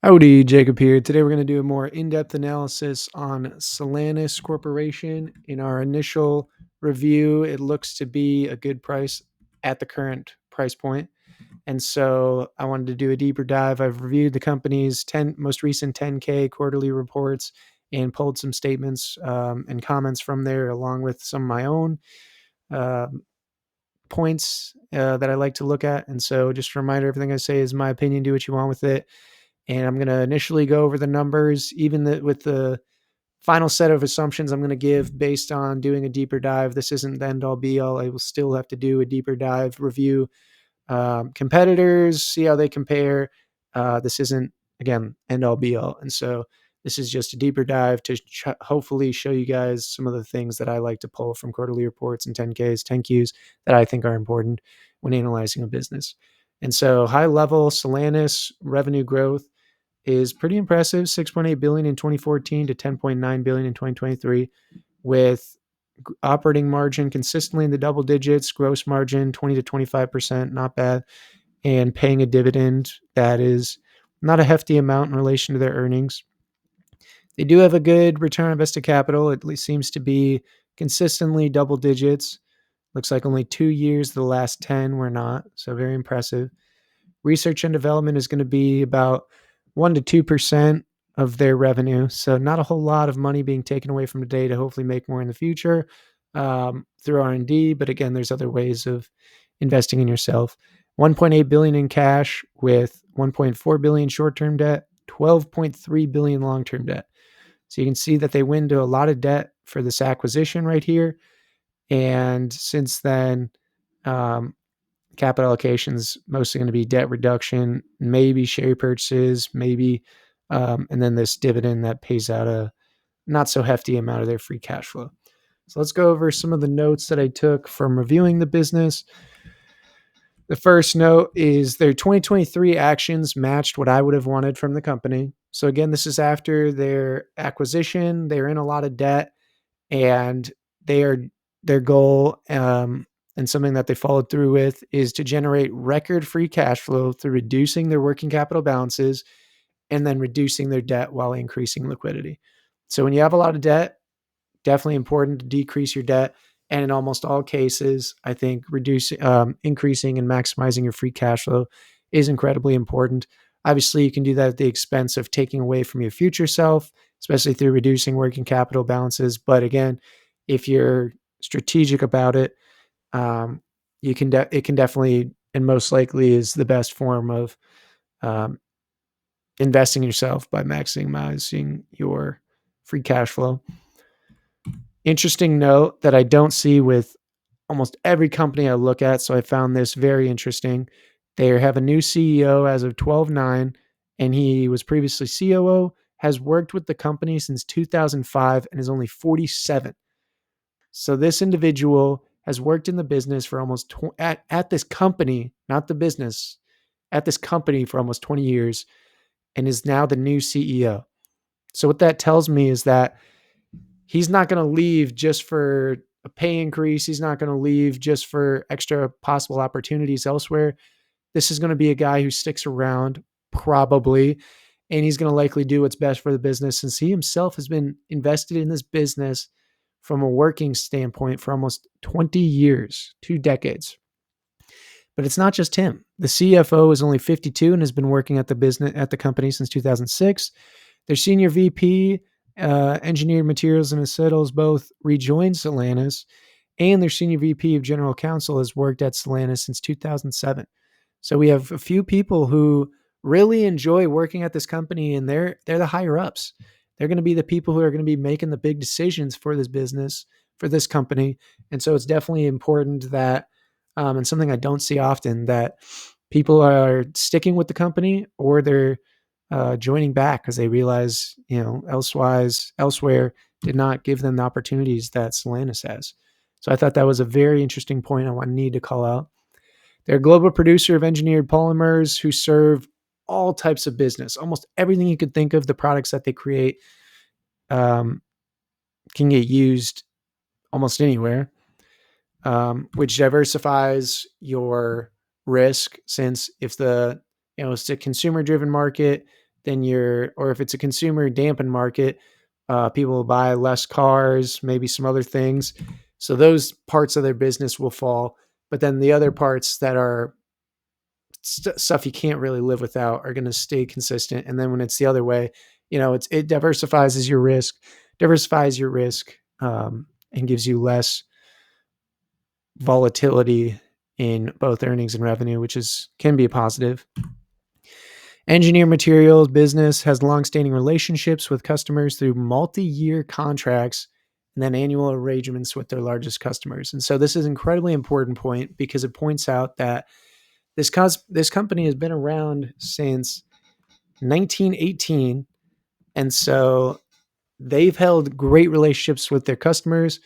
Howdy, Jacob here. Today we're going to do a more in-depth analysis on Celanese Corporation. In our initial review, it looks to be a good price at the current price point. And so I wanted to do a deeper dive. I've reviewed the company's most recent 10K quarterly reports and pulled some statements and comments from there, along with some of my own uh, points that I like to look at. And so just a reminder, everything I say is my opinion. Do what you want with it. And I'm going to initially go over the numbers, with the final set of assumptions I'm going to give based on doing a deeper dive. This isn't the end all be all. I will still have to do a deeper dive, review competitors, see how they compare. This isn't, again, end all be all. And so this is just a deeper dive to hopefully show you guys some of the things that I like to pull from quarterly reports and 10Ks, 10Qs that I think are important when analyzing a business. And so high level Celanese revenue growth is pretty impressive, 6.8 billion in 2014 to 10.9 billion in 2023, with operating margin consistently in the double digits, gross margin 20 to 25%, not bad, and paying a dividend that is not a hefty amount in relation to their earnings. They do have a good return on invested capital. It seems to be consistently double digits. Looks like only 2 years of the last 10 were not, so very impressive. Research and development is going to be about 1 to 2% of their revenue. So not a whole lot of money being taken away from today to hopefully make more in the future through R&D. But again, there's other ways of investing in yourself. 1.8 billion in cash with 1.4 billion short-term debt, 12.3 billion long-term debt. So you can see that they went into a lot of debt for this acquisition right here. And since then, capital allocations mostly going to be debt reduction, maybe share purchases, maybe, and then this dividend that pays out a not so hefty amount of their free cash flow. So let's go over some of the notes that I took from reviewing the business. The first note is their 2023 actions matched what I would have wanted from the company. So again, this is after their acquisition. They're in a lot of debt, and their goal, and something that they followed through with, is to generate record free cash flow through reducing their working capital balances and then reducing their debt while increasing liquidity. So when you have a lot of debt, definitely important to decrease your debt. And in almost all cases, I think increasing and maximizing your free cash flow is incredibly important. Obviously, you can do that at the expense of taking away from your future self, especially through reducing working capital balances. But again, if you're strategic about it, it can definitely, and most likely is the best form of um, investing in yourself by maximizing your free cash flow. Interesting note that I don't see with almost every company I look at, so I found this very interesting. They have a new CEO as of 12/9, and he was previously COO, has worked with the company since 2005, and is only 47. So this individual has worked in the business for at this company, not the business, at this company for almost 20 years, and is now the new CEO. So what that tells me is that he's not going to leave just for a pay increase. He's not going to leave just for extra possible opportunities elsewhere. This is going to be a guy who sticks around, probably, and he's going to likely do what's best for the business, since he himself has been invested in this business from a working standpoint for almost 20 years, 2 decades. But it's not just him. The CFO is only 52 and has been working at the company since 2006. Their senior VP, engineered materials and acetyls, both rejoined Celanese, and their senior VP of general counsel has worked at Celanese since 2007. So we have a few people who really enjoy working at this company, and they're the higher ups. They're going to be the people who are going to be making the big decisions for this business, for this company. And so it's definitely important that, and something I don't see often, that people are sticking with the company, or they're joining back because they realize, elsewhere did not give them the opportunities that Celanese has. So I thought that was a very interesting point I need to call out. They're a global producer of engineered polymers who serve all types of business. Almost everything you could think of, the products that they create um, can get used almost anywhere, which diversifies your risk, since if it's a consumer driven market, then or if it's a consumer dampened market, people will buy less cars, maybe some other things. So those parts of their business will fall. But then the other parts that are stuff you can't really live without are going to stay consistent. And then when it's the other way, it diversifies your risk, and gives you less volatility in both earnings and revenue, which can be a positive. Engineer materials business has longstanding relationships with customers through multi-year contracts and then annual arrangements with their largest customers. And so this is an incredibly important point because it points out that this company has been around since 1918. And so they've held great relationships with their customers.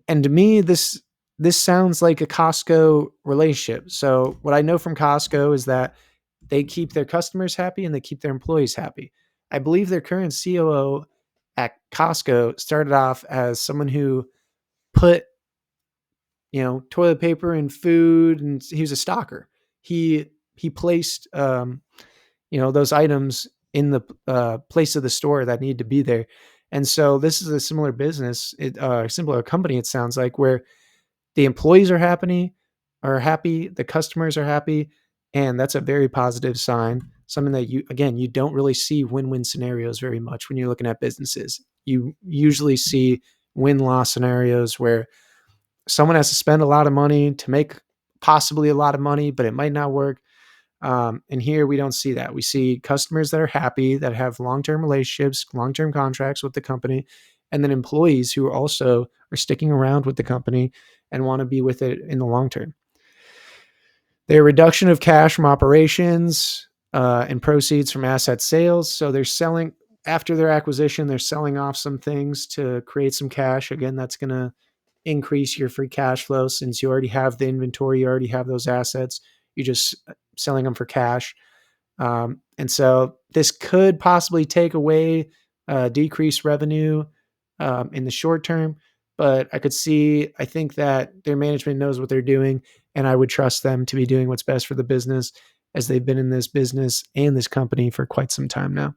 And to me, this sounds like a Costco relationship. So what I know from Costco is that they keep their customers happy and they keep their employees happy. I believe their current COO at Costco started off as someone who put, toilet paper and food, and he was a stocker. He placed, those items in the place of the store that need to be there. And so this is a similar business, similar company, it sounds like, where the employees are happy, the customers are happy, and that's a very positive sign. Something that you don't really see win-win scenarios very much when you're looking at businesses. You usually see win-loss scenarios where someone has to spend a lot of money to make possibly a lot of money, but it might not work. And here we don't see that. We see customers that are happy, that have long-term relationships, long-term contracts with the company, and then employees who also are sticking around with the company and want to be with it in the long term. Their reduction of cash from operations and proceeds from asset sales. So they're selling after their acquisition, they're selling off some things to create some cash. Again, that's going to increase your free cash flow since you already have the inventory, you already have those assets. You're just selling them for cash. And so this could possibly take away decreased revenue in the short term, but I think that their management knows what they're doing, and I would trust them to be doing what's best for the business as they've been in this business and this company for quite some time now.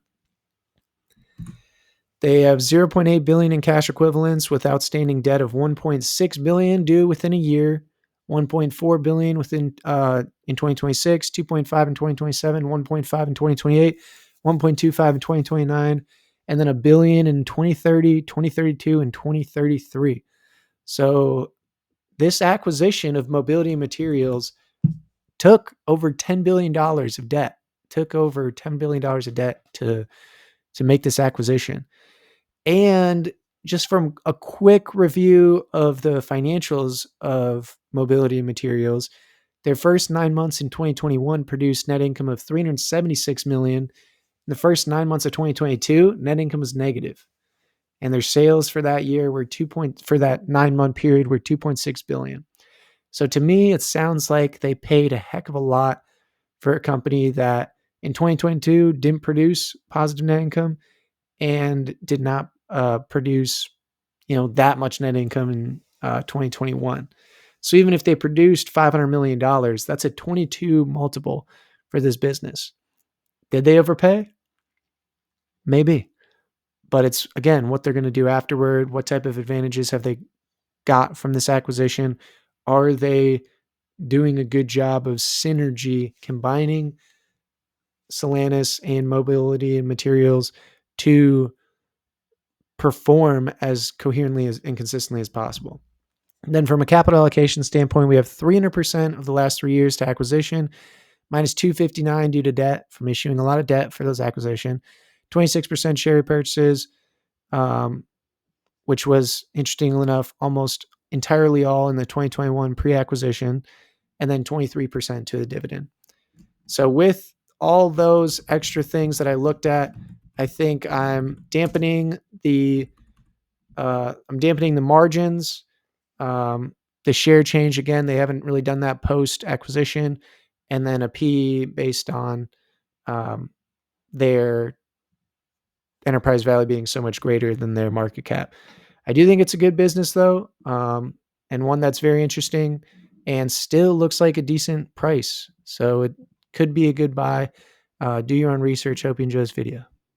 They have 0.8 billion in cash equivalents with outstanding debt of 1.6 billion due within a year, 1.4 billion in 2026, 2.5 in 2027, 1.5 in 2028, 1.25 in 2029, and then a billion in 2030, 2032, and 2033. So this acquisition of mobility materials took over $10 billion of debt, to make this acquisition. And just from a quick review of the financials of mobility materials, their first 9 months in 2021 produced net income of 376 million. In the first 9 months of 2022, net income was negative. And their sales for that year for that 9-month period were 2.6 billion. So to me, it sounds like they paid a heck of a lot for a company that in 2022 didn't produce positive net income and did not produce, that much net income in 2021. So even if they produced $500 million, that's a 22 multiple for this business. Did they overpay? Maybe. But it's, again, what they're going to do afterward. What type of advantages have they got from this acquisition? Are they doing a good job of synergy, combining Celanese and mobility and materials to perform as coherently and consistently as possible? And then from a capital allocation standpoint, we have 300% of the last 3 years to acquisition, minus 259 due to debt from issuing a lot of debt for those acquisition, 26% share repurchases, which was, interestingly enough, almost entirely all in the 2021 pre-acquisition, and then 23% to the dividend. So with all those extra things that I looked at, I think I'm dampening the margins. The share change, again, they haven't really done that post acquisition, and then a P based on their enterprise value being so much greater than their market cap. I do think it's a good business though, and one that's very interesting and still looks like a decent price. So it could be a good buy. Do your own research. Hope you enjoy this video.